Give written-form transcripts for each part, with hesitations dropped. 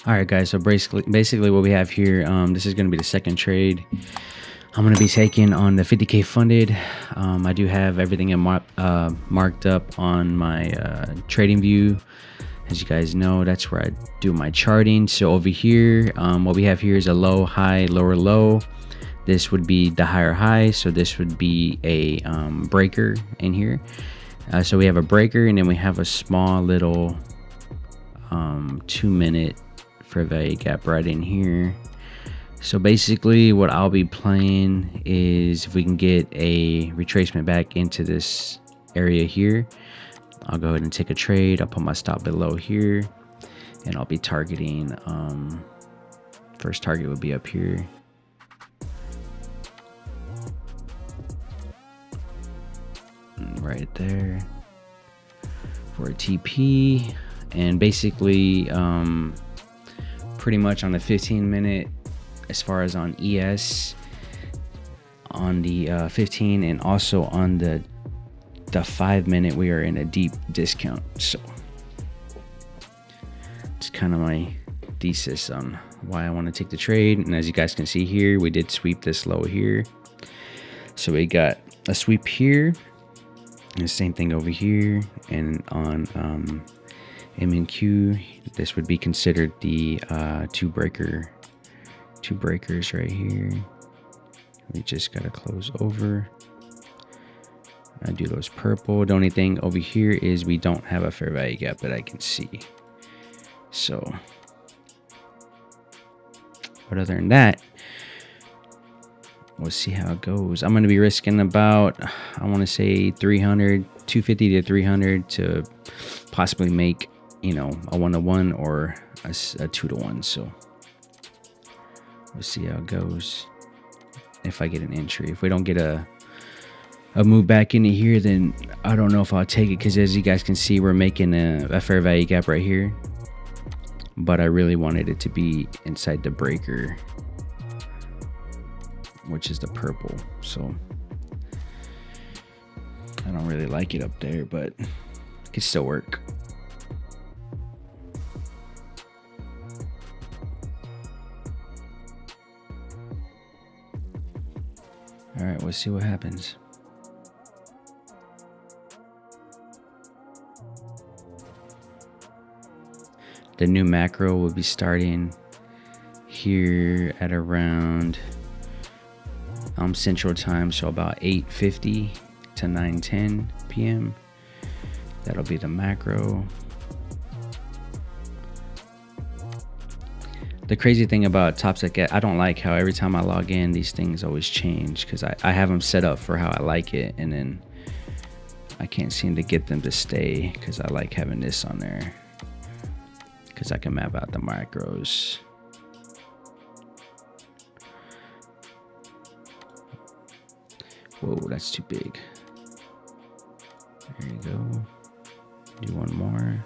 All right, guys. So basically what we have here, this is going to be the second trade I'm going to be taking on the 50K funded. I do have everything marked up on my trading view. As you guys know, that's where I do my charting. So over here, what we have here is a low, high, lower, low. This would be the higher high. So this would be a breaker in here. So we have a breaker, and then we have a small little 2-minute fair value gap right in here. So basically what I'll be playing is if we can get a retracement back into this area here, I'll go ahead and take a trade. I'll put my stop below here, and I'll be targeting, first target would be up here. Right there for a TP. And basically pretty much on the 15-minute, as far as on ES, on the 15 and also on the 5-minute, we are in a deep discount. So it's kind of my thesis on why I want to take the trade. And as you guys can see here, we did sweep this low here, so we got a sweep here, and the same thing over here. And on M&Q, this would be considered the two breakers right here. We just gotta close over. I do those purple. The only thing over here is we don't have a fair value gap that I can see. So, but other than that, we'll see how it goes. I'm going to be risking about, I want to say 250 to 300 to possibly make, you know, a 1-to-1 or a 2-to-1. So we'll see how it goes. If I get an entry, if we don't get a move back into here, then I don't know if I'll take it, because as you guys can see, we're making a fair value gap right here, but I really wanted it to be inside the breaker, which is the purple. So I don't really like it up there, but it could still work. All right, we'll see what happens. The new macro will be starting here at around Central Time, so about 8:50 to 9:10 p.m. That'll be the macro. The crazy thing about Topstep, I don't like how every time I log in, these things always change, because I have them set up for how I like it, and then I can't seem to get them to stay, because I like having this on there, because I can map out the macros. Whoa, that's too big. There you go. Do one more.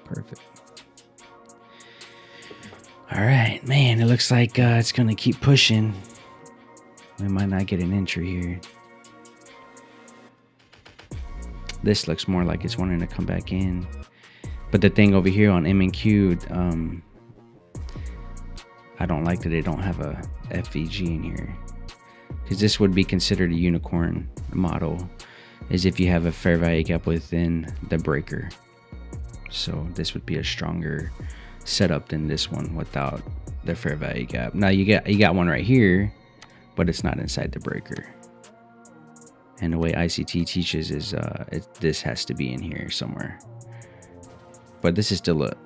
Perfect. All right, man, it looks like it's gonna keep pushing. We might not get an entry here. This looks more like it's wanting to come back in. But the thing over here on M&Q, I don't like that they don't have a FVG in here, because this would be considered a unicorn model, is if you have a fair value gap within the breaker. So this would be a stronger setup than this one without the fair value gap. Now you got one right here, but it's not inside the breaker. And the way ICT teaches is this has to be in here somewhere. But this is still a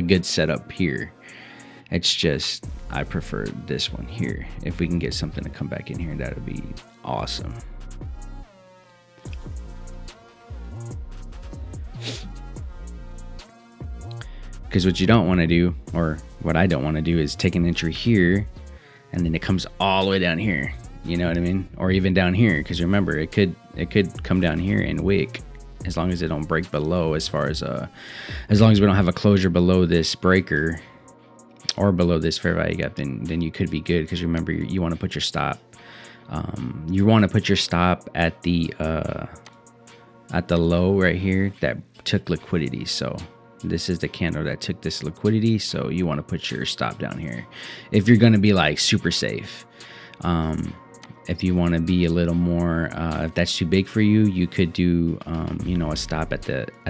good setup here. It's just I prefer this one here. If we can get something to come back in here, that would be awesome. Because what you don't want to do, or what I don't want to do, is take an entry here and then it comes all the way down here. You know what I mean? Or even down here, because remember, it could come down here and wick, as long as it don't break below, as long as we don't have a closure below this breaker or below this fair value gap, then you could be good, because remember, you want to put your stop You want to put your stop at the low right here that took liquidity. So this is the candle that took this liquidity, so you want to put your stop down here if you're going to be like super safe. If you want to be a little more, if that's too big for you, you could do a stop at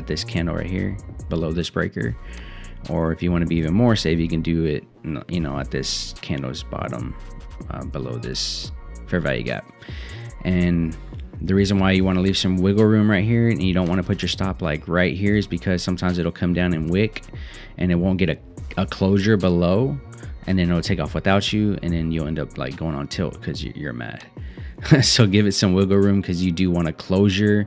this candle right here below this breaker. Or if you want to be even more safe, you can do it at this candle's bottom below this fair value gap. And the reason why you want to leave some wiggle room right here and you don't want to put your stop like right here is because sometimes it'll come down and wick and it won't get a closure below, and then it'll take off without you, and then you'll end up like going on tilt because you're mad. So give it some wiggle room, because you do want a closure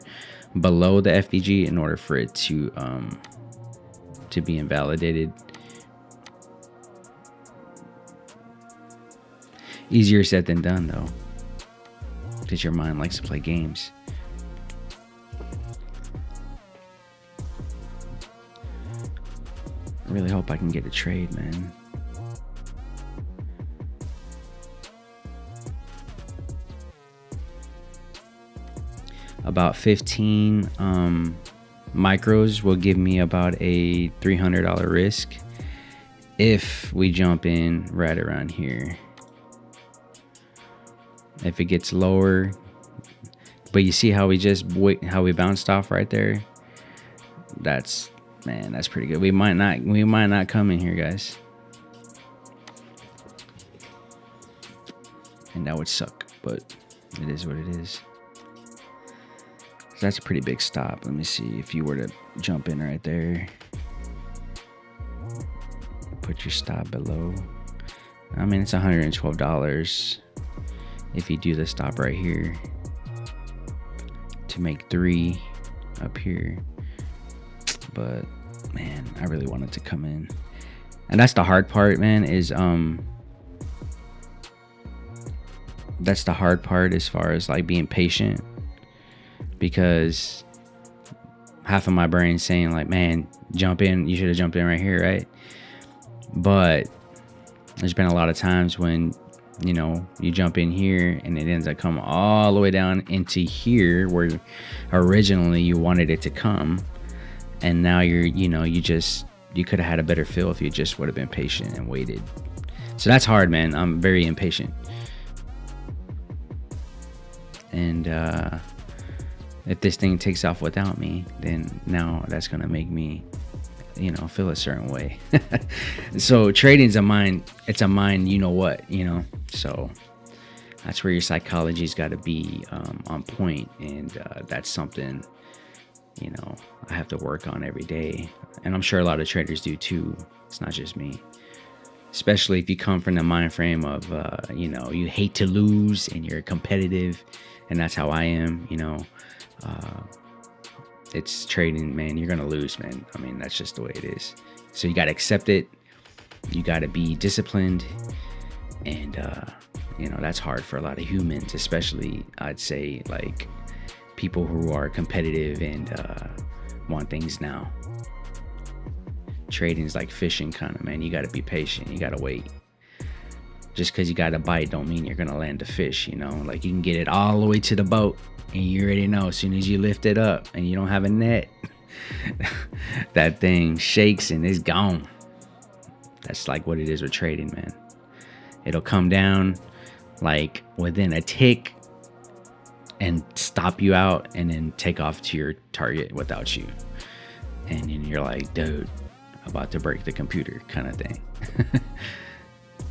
below the FVG in order for it to be invalidated. Easier said than done though, because your mind likes to play games. I really hope I can get a trade, man. About 15 micros will give me about a $300 risk if we jump in right around here. If it gets lower, but you see how we bounced off right there? That's pretty good. We might not come in here, guys, and that would suck, but it is what it is. That's a pretty big stop. Let me see if you were to jump in right there. Put your stop below. I mean, it's $112 if you do the stop right here to make 3 up here. But man, I really wanted to come in. And that's the hard part, man, is that's the hard part as far as like being patient. Because half of my brain's saying like, man, jump in, you should have jumped in right here, right? But there's been a lot of times when you jump in here and it ends up coming all the way down into here where originally you wanted it to come, and now you could have had a better feel if you just would have been patient and waited. So that's hard, man. I'm very impatient, and if this thing takes off without me, then now that's gonna make me, feel a certain way. So trading's a mind. It's a mind. So that's where your psychology's got to be on point, and that's something I have to work on every day, and I'm sure a lot of traders do too. It's not just me. Especially if you come from the mind frame of you hate to lose and you're competitive, and that's how I am. It's trading, man. You're gonna lose, man. I mean, that's just the way it is. So you gotta accept it. You gotta be disciplined, and that's hard for a lot of humans, especially I'd say like people who are competitive and want things now. Trading is like fishing, kind of, man. You gotta be patient. You gotta wait. Just because you got a bite don't mean you're gonna land a fish. Like you can get it all the way to the boat, and you already know as soon as you lift it up and you don't have a net, that thing shakes and it's gone. That's like what it is with trading, man. It'll come down like within a tick and stop you out, and then take off to your target without you. And then you're like, dude, I'm about to break the computer, kind of thing.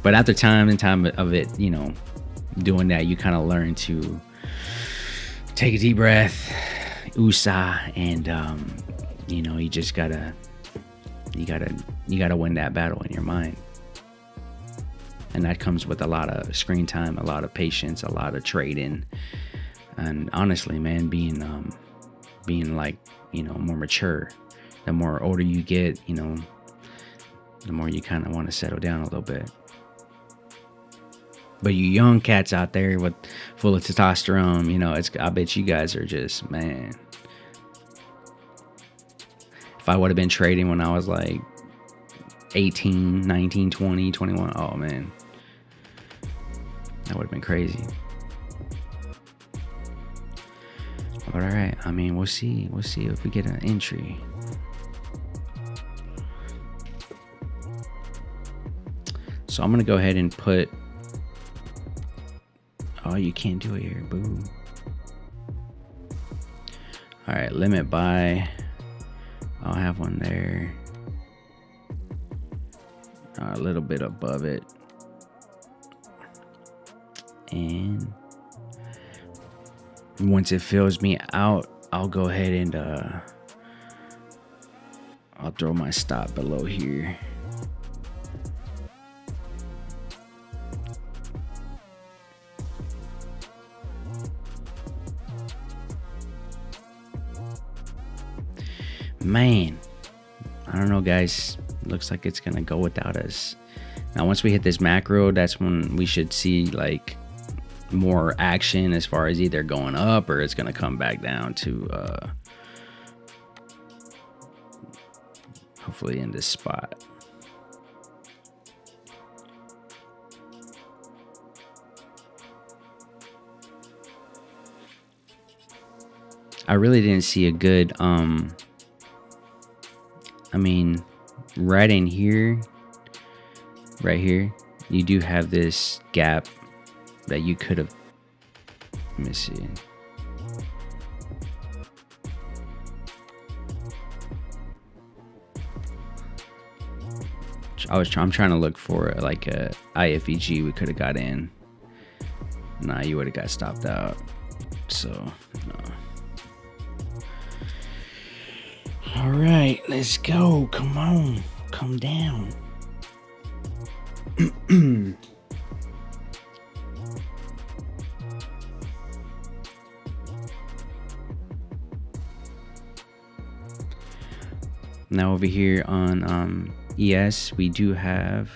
But after time of it, doing that, you kind of learn to take a deep breath, USA, and you just gotta win that battle in your mind. And that comes with a lot of screen time, a lot of patience, a lot of trading, and honestly, man, being like more mature. The more older you get, the more you kind of want to settle down a little bit. But you young cats out there with full of testosterone, I bet you guys are just, man. If I would have been trading when I was like 18, 19, 20, 21, oh man, that would have been crazy. But all right, I mean, we'll see if we get an entry. So I'm gonna go ahead and put, oh, you can't do it here, boo. All right, limit buy, I'll have one there, a little bit above it, and once it fills me out, I'll go ahead and I'll throw my stop below here. Man, I don't know, guys. Looks like it's gonna go without us. Now, once we hit this macro, that's when we should see like more action as far as either going up or it's gonna come back down to hopefully in this spot. I really didn't see a good I mean, right in here, right here, you do have this gap that you could have, let me see. I'm trying to look for like a IFEG we could have got in. Nah, you would have got stopped out. So, no. All right, let's go. Come on, come down. Now over here on ES, we do have.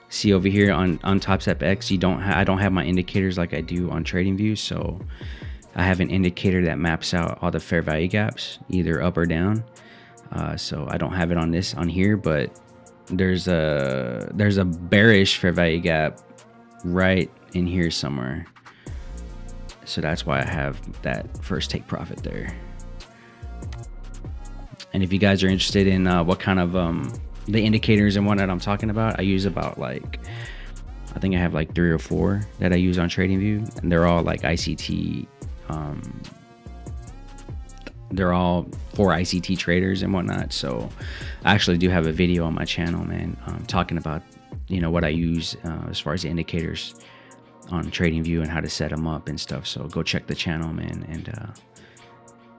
See over here on Topstep X, I don't have my indicators like I do on TradingView, so I have an indicator that maps out all the fair value gaps, either up or down. So I don't have it on here, but there's a bearish fair value gap right in here somewhere. So that's why I have that first take profit there. And if you guys are interested in what kind of the indicators and whatnot I'm talking about, I use about like, I think I have like 3 or 4 that I use on TradingView, and they're all like ICT. They're all for ICT traders and whatnot. So I actually do have a video on my channel, man, talking about, you know, what I use as far as the indicators on TradingView and how to set them up and stuff. So go check the channel, man, and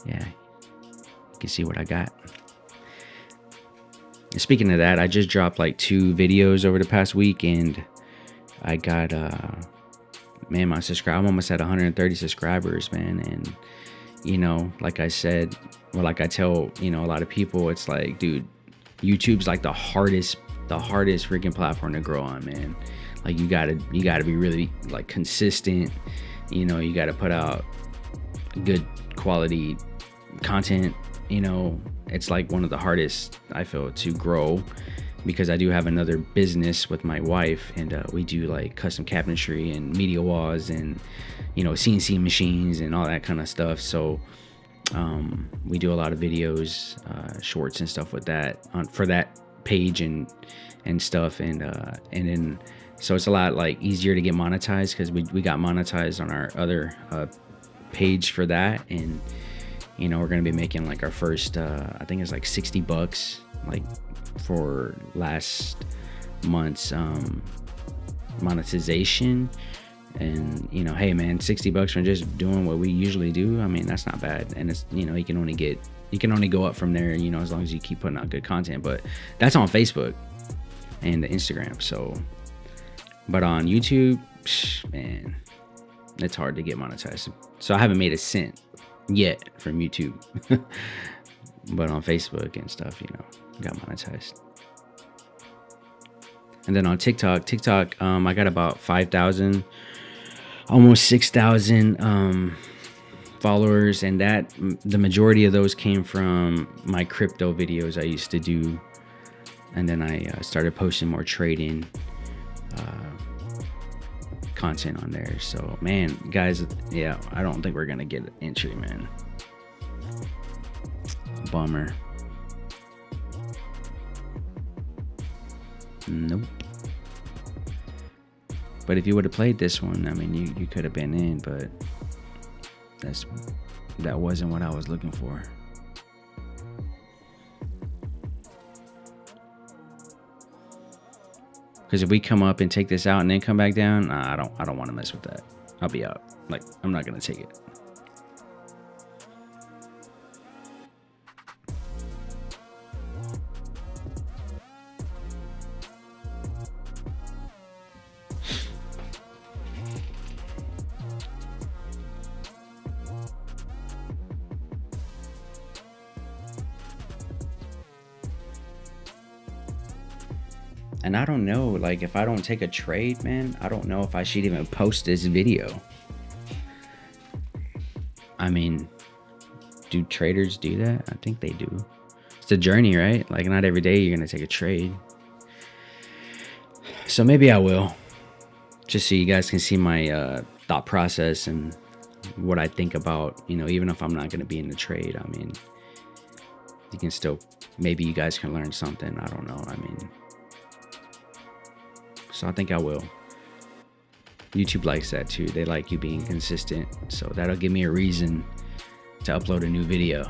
yeah, you can see what I got. And speaking of that, I just dropped like 2 videos over the past week, and I got man, my I'm almost at 130 subscribers, man. And you know, like I said, or like I tell, you know, a lot of people, it's like, dude, YouTube's like the hardest freaking platform to grow on, man. Like you gotta be really like consistent. You know, you gotta put out good quality content. You know, it's like one of the hardest, I feel, to grow, because I do have another business with my wife, and we do like custom cabinetry and media walls and, you know, CNC machines and all that kind of stuff. So we do a lot of videos, shorts and stuff with that for that page and stuff, and then so it's a lot like easier to get monetized, because we got monetized on our other page for that. And you know, we're gonna be making like our first I think it's like $60 like for last month's monetization. And you know, hey man, $60 for just doing what we usually do, I mean, that's not bad. And it's, you know, you can only go up from there, you know, as long as you keep putting out good content. But that's on Facebook and the Instagram. So, but on YouTube, man, it's hard to get monetized. So I haven't made a cent yet from YouTube. But on Facebook and stuff, you know, got monetized. And then on TikTok, I got about 5,000, almost 6,000 followers, and that the majority of those came from my crypto videos I used to do. And then I started posting more trading content on there. So man, guys, yeah, I don't think we're gonna get entry, man. Bummer. Nope. But if you would have played this one, I mean, you could have been in, but that wasn't what I was looking for. Because if we come up and take this out and then come back down, nah, I don't want to mess with that. I'll be out. Like, I'm not gonna take it. And I don't know, like, if I don't take a trade, man, I don't know if I should even post this video. I mean, do traders do that? I think they do. It's a journey, right? Like, not every day you're gonna take a trade. So maybe I will, just so you guys can see my thought process and what I think about, you know, even if I'm not gonna be in the trade. I mean, you can still, maybe you guys can learn something. I don't know. I mean, so I think I will. YouTube likes that too. They like you being consistent. So that'll give me a reason to upload a new video.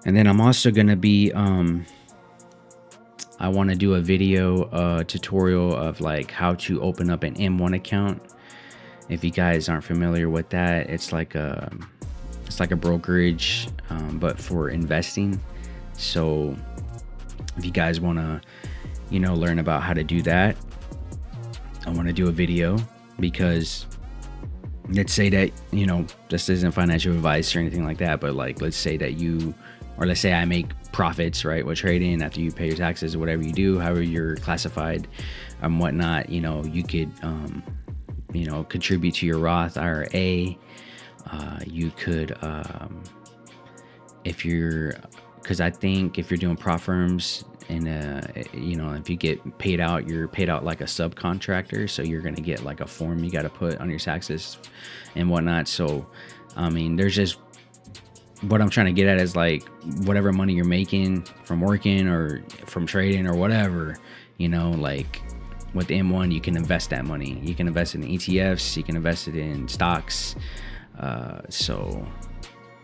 And then I'm also going to be, I want to do a video tutorial of like how to open up an M1 account. If you guys aren't familiar with that, it's like a brokerage, but for investing. So if you guys want to, you know, learn about how to do that, I want to do a video, because let's say that, you know, this isn't financial advice or anything like that, but like, let's say that or let's say I make profits, right, with trading after you pay your taxes or whatever you do, however you're classified and whatnot, you know, you could, you know, contribute to your Roth IRA. You could, because I think if you're doing prop firms and, you know, if you get paid out, you're paid out like a subcontractor. So you're going to get like a form you got to put on your taxes and whatnot. So, I mean, there's just, what I'm trying to get at is like whatever money you're making from working or from trading or whatever, you know, like with M1, you can invest that money. You can invest it in ETFs, you can invest it in stocks. So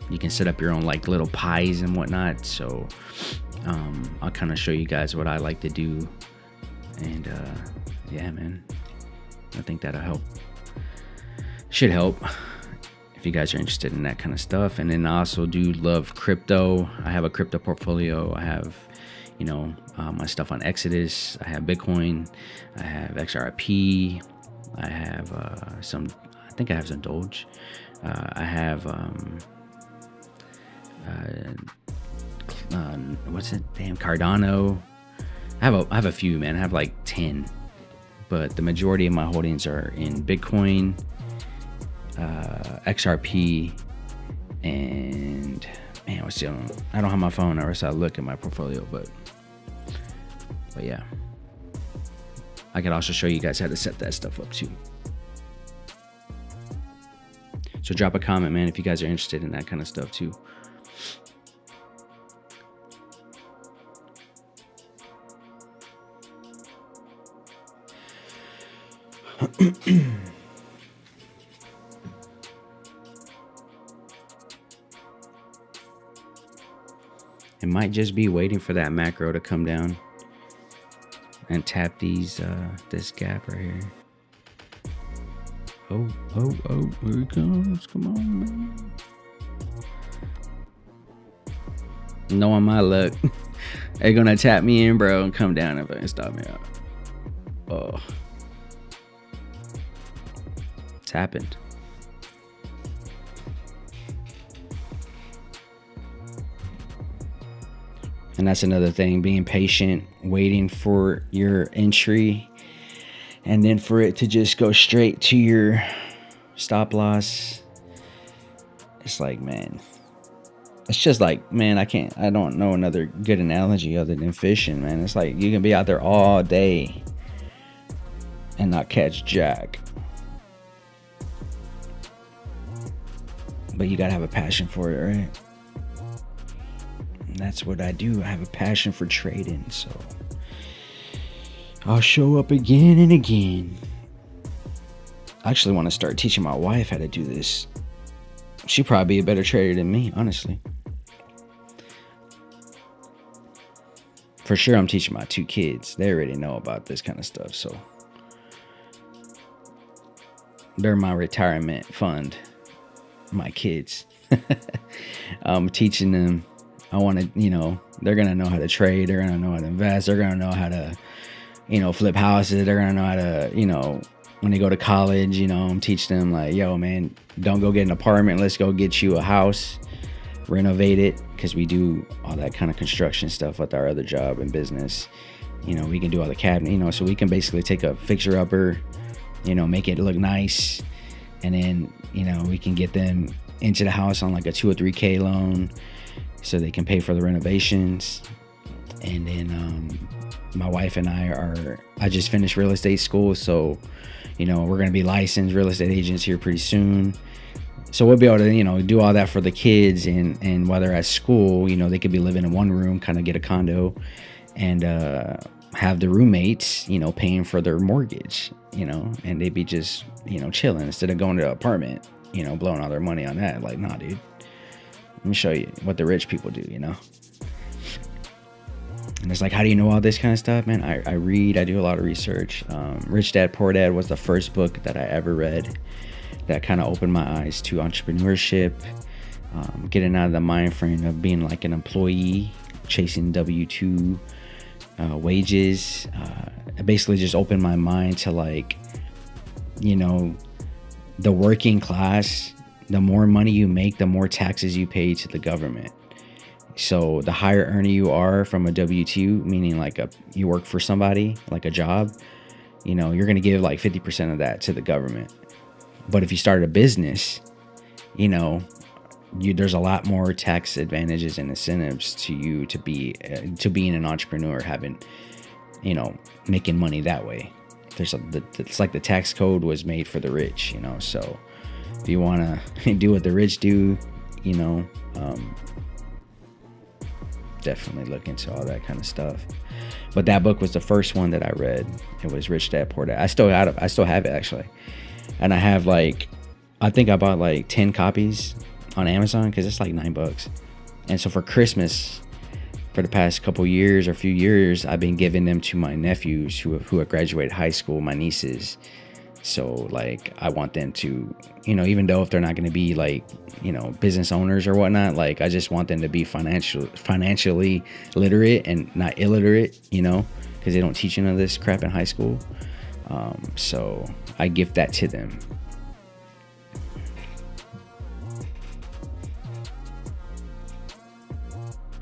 you can set up your own like little pies and whatnot. So I'll kind of show you guys what I like to do. And yeah, man, I think that'll help. Should help. If you guys are interested in that kind of stuff. And then I also do love crypto. I have a crypto portfolio. I have, you know, my stuff on Exodus. I have Bitcoin. I have XRP. I have I think I have some Doge. I have, what's it? Damn, Cardano. I have a few, man. I have like 10. But the majority of my holdings are in Bitcoin, XRP, and man, what's the other one? I don't have my phone, or else I look at my portfolio, but yeah, I could also show you guys how to set that stuff up too. So drop a comment, man, if you guys are interested in that kind of stuff too. It might just be waiting for that macro to come down and tap this gap right here. Oh, here it comes. Come on, man. Knowing my luck, they're gonna tap me in, bro, and come down and stop me out. Oh, it's happened. And that's another thing, being patient, waiting for your entry, and then for it to just go straight to your stop loss. It's like, man, it's just like, man, I don't know another good analogy other than fishing, man. It's like you can be out there all day and not catch jack. But you gotta have a passion for it, right? And that's what I do. I have a passion for trading, so I'll show up again and again. I actually want to start teaching my wife how to do this. She'd probably be a better trader than me, honestly. For sure, I'm teaching my 2 kids. They already know about this kind of stuff, so they're my retirement fund. My kids. I'm teaching them. I want to, they're going to know how to trade. They're going to know how to invest. They're going to know how to, flip houses. They're going to know how to, when they go to college, I'm teaching them like, yo, man, don't go get an apartment. Let's go get you a house, renovate it. Because we do all that kind of construction stuff with our other job and business. We can do all the cabinet, so we can basically take a fixer upper, make it look nice. And then, we can get them into the house on like a 2 or 3K loan so they can pay for the renovations. And then my wife and I just finished real estate school. So, we're going to be licensed real estate agents here pretty soon. So we'll be able to, do all that for the kids. And while they're at school, they could be living in one room, kind of get a condo and have the roommates, paying for their mortgage, and they'd be just, chilling instead of going to an apartment, blowing all their money on that. Like, nah, dude, let me show you what the rich people do, And it's like, how do you know all this kind of stuff, man? I read, I do a lot of research. Rich Dad, Poor Dad was the first book that I ever read that kind of opened my eyes to entrepreneurship, getting out of the mind frame of being like an employee, chasing W-2 wages. It basically just opened my mind to like, the working class. The more money you make, the more taxes you pay to the government. So the higher earner you are from a W-2, meaning like you work for somebody, like a job, you're going to give like 50% of that to the government. But if you start a business, there's a lot more tax advantages and incentives to you to being an entrepreneur, having, making money that way. It's like the tax code was made for the rich, so if you want to do what the rich do, definitely look into all that kind of stuff. But that book was the first one that I read. It was Rich Dad Poor Dad. I still have it actually, and I have I think I bought like 10 copies on Amazon because it's like $9. And so for Christmas, for the past couple years or few years, I've been giving them to my nephews who have graduated high school, my nieces. So I want them to, even though if they're not going to be business owners or whatnot, I just want them to be financially literate and not illiterate, because they don't teach none of this crap in high school. So I gift that to them.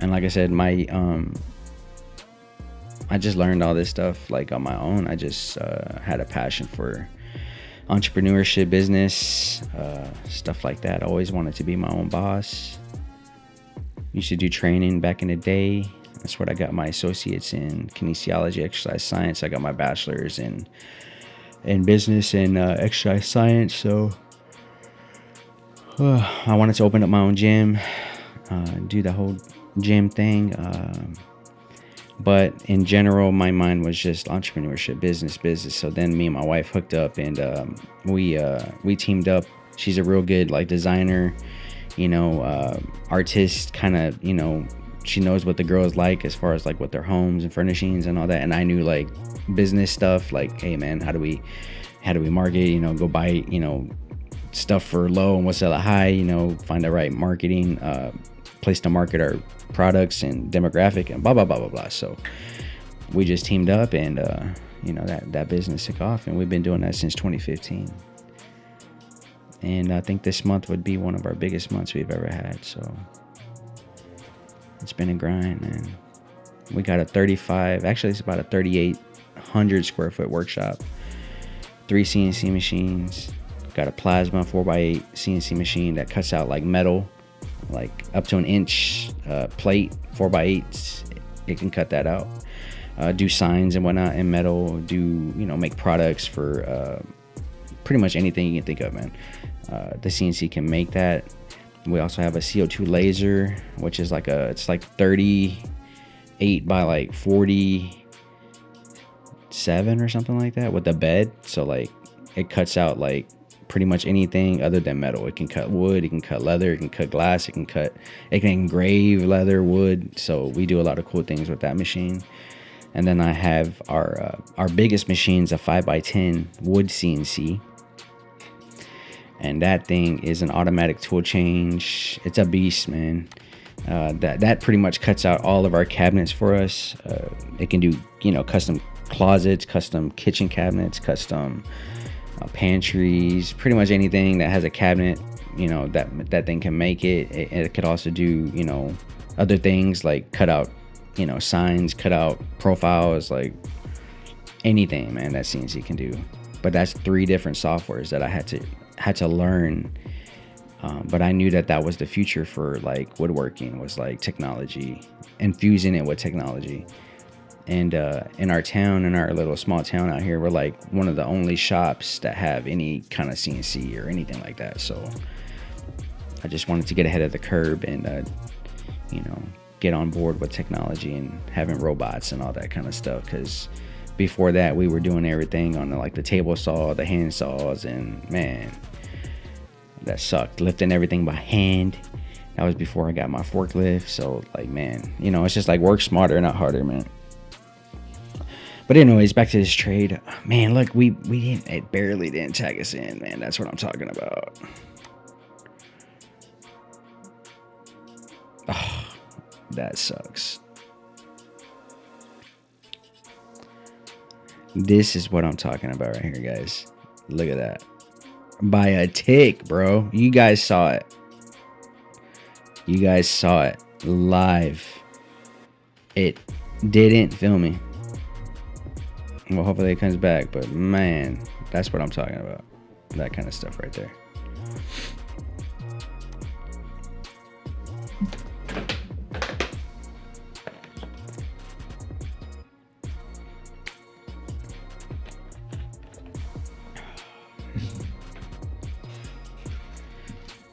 And like I said, I just learned all this stuff on my own. I just had a passion for entrepreneurship, business, stuff like that. I always wanted to be my own boss. Used to do training back in the day. That's what I got my associates in kinesiology, exercise science. I got my bachelor's in business and exercise science. So I wanted to open up my own gym, do the whole gym thing. But in general, my mind was just entrepreneurship, business. So then me and my wife hooked up, and we teamed up. She's a real good designer, artist, kind of, she knows what the girls like as far as with their homes and furnishings and all that. And I knew business stuff, hey man, how do we market, go buy, stuff for low and we'll sell it high, find the right marketing place to market our products and demographic and blah blah blah blah blah. So we just teamed up, and that business took off, and we've been doing that since 2015. And I think this month would be one of our biggest months we've ever had. So it's been a grind, man. We got a 35, actually it's about a 3,800 square foot workshop. 3 CNC machines. Got a plasma 4x8 CNC machine that cuts out like metal, like up to an inch plate, 4x8s. It can cut that out. Do signs and whatnot in metal. Do, make products for pretty much anything you can think of, man. The CNC can make that. We also have a CO2 laser, which is it's like 38 by like 47 or something like that with a bed. So like it cuts out like pretty much anything other than metal. It can cut wood, it can cut leather, it can cut glass, it can engrave leather, wood. So we do a lot of cool things with that machine. And then I have our biggest machine's a 5x10 wood CNC. And that thing is an automatic tool change. It's a beast, man. That pretty much cuts out all of our cabinets for us. It can do, custom closets, custom kitchen cabinets, custom pantries, pretty much anything that has a cabinet, that thing can make it. It could also do, other things like cut out, signs, cut out profiles, like anything, man, that CNC can do. But that's 3 different softwares that I had to learn. But I knew that was the future for like woodworking, was like technology, infusing it with technology. And in our town, in our little small town out here, we're like one of the only shops that have any kind of CNC or anything like that. So I just wanted to get ahead of the curve and get on board with technology and having robots and all that kind of stuff. Because before that, we were doing everything on the table saw, the hand saws, and man, that sucked. Lifting everything by hand. That was before I got my forklift. So like, man, it's just like work smarter, not harder, man. But anyways, back to this trade. Man, look, it barely didn't tag us in, man. That's what I'm talking about. Oh, that sucks. This is what I'm talking about right here, guys. Look at that. By a tick, bro. You guys saw it. You guys saw it live. It didn't film me. Well, hopefully it comes back. But man, that's what I'm talking about. That kind of stuff right there.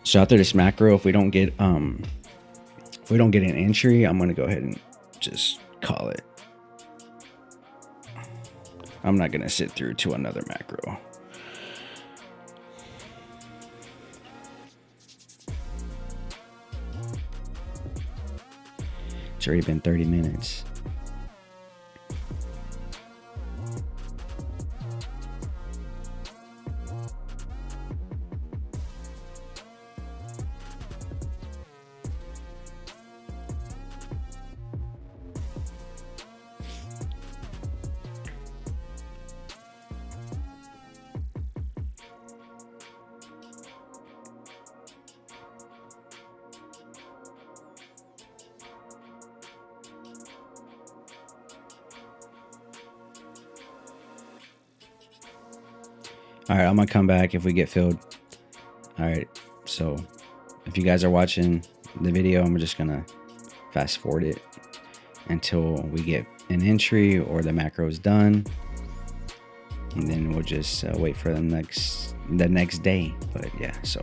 So after this macro, if we don't get an entry, I'm gonna go ahead and just call it. I'm not gonna sit through to another macro. It's already been 30 minutes. All right, I'm gonna come back if we get filled. All right, so if you guys are watching the video, I'm just gonna fast forward it until we get an entry or the macro is done, and then we'll just wait for the next day. But yeah, so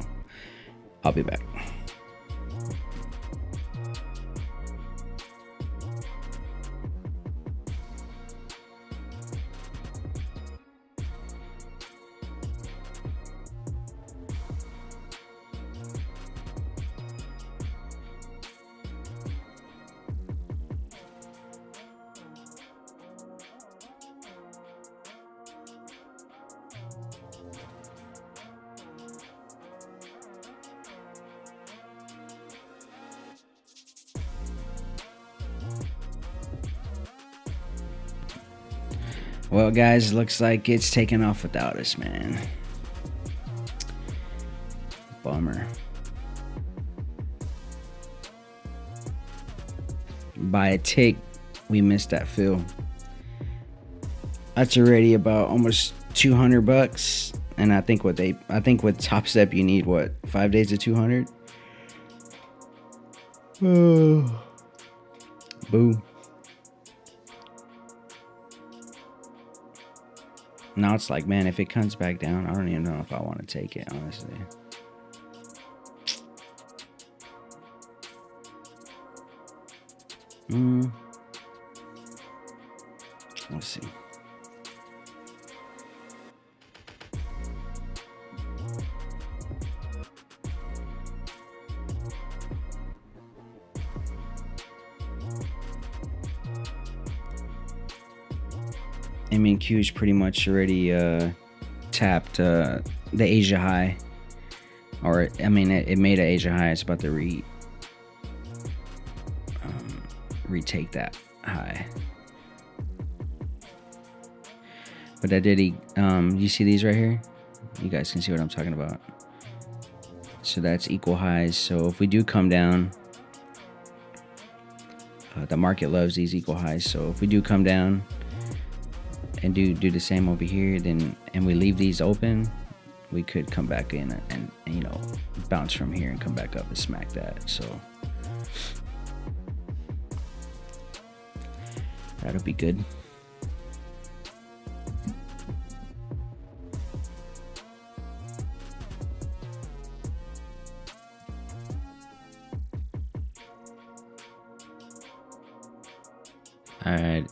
I'll be back. Well, guys, looks like it's taking off without us, man. Bummer. By a tick, we missed that fill. That's already about almost 200 bucks. And I think with Topstep you need what, 5 days of 200? Oh. Boo. Now it's like, man, if it comes back down, I don't even know if I want to take it, honestly. Let's see. MNQ is pretty much already tapped the Asia high, or I mean, it made an Asia high. It's about to retake that high. But that did you see these right here? You guys can see what I'm talking about. So that's equal highs. So if we do come down, the market loves these equal highs. So if we do come down and do the same over here, then and we leave these open, we could come back in and you know, bounce from here and come back up and smack that. So that'll be good. All right.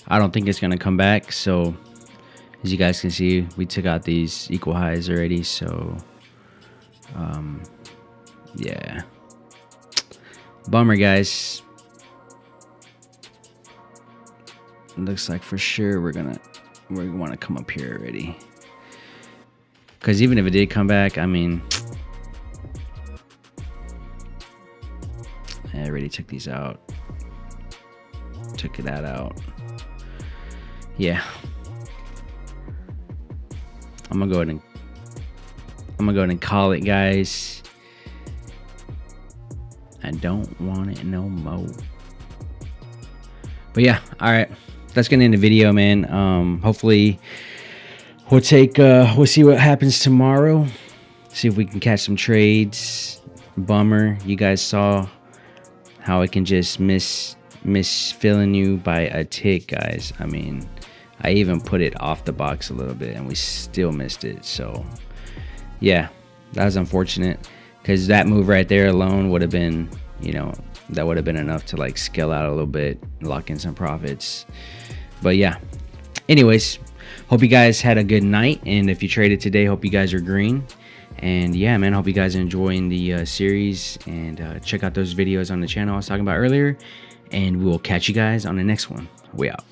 I don't think it's gonna come back. So as you guys can see, we took out these equal highs already. So yeah, bummer, guys. Looks like for sure we want to come up here already. Because even if it did come back, I mean, I already took these out. Took that out. Yeah. I'm gonna go ahead and call it, guys. I don't want it no more. But yeah, all right. That's gonna end the video, man. Hopefully we'll see what happens tomorrow. See if we can catch some trades. Bummer. You guys saw how it can just miss filling you by a tick, guys. I mean, I even put it off the box a little bit and we still missed it. So yeah, that was unfortunate, because that move right there alone would have been, you know, that would have been enough to like scale out a little bit, lock in some profits. But yeah, anyways, hope you guys had a good night, and if you traded today, hope you guys are green. And yeah, man, hope you guys are enjoying the series, and check out those videos on the channel I was talking about earlier, and we'll catch you guys on the next one. We out.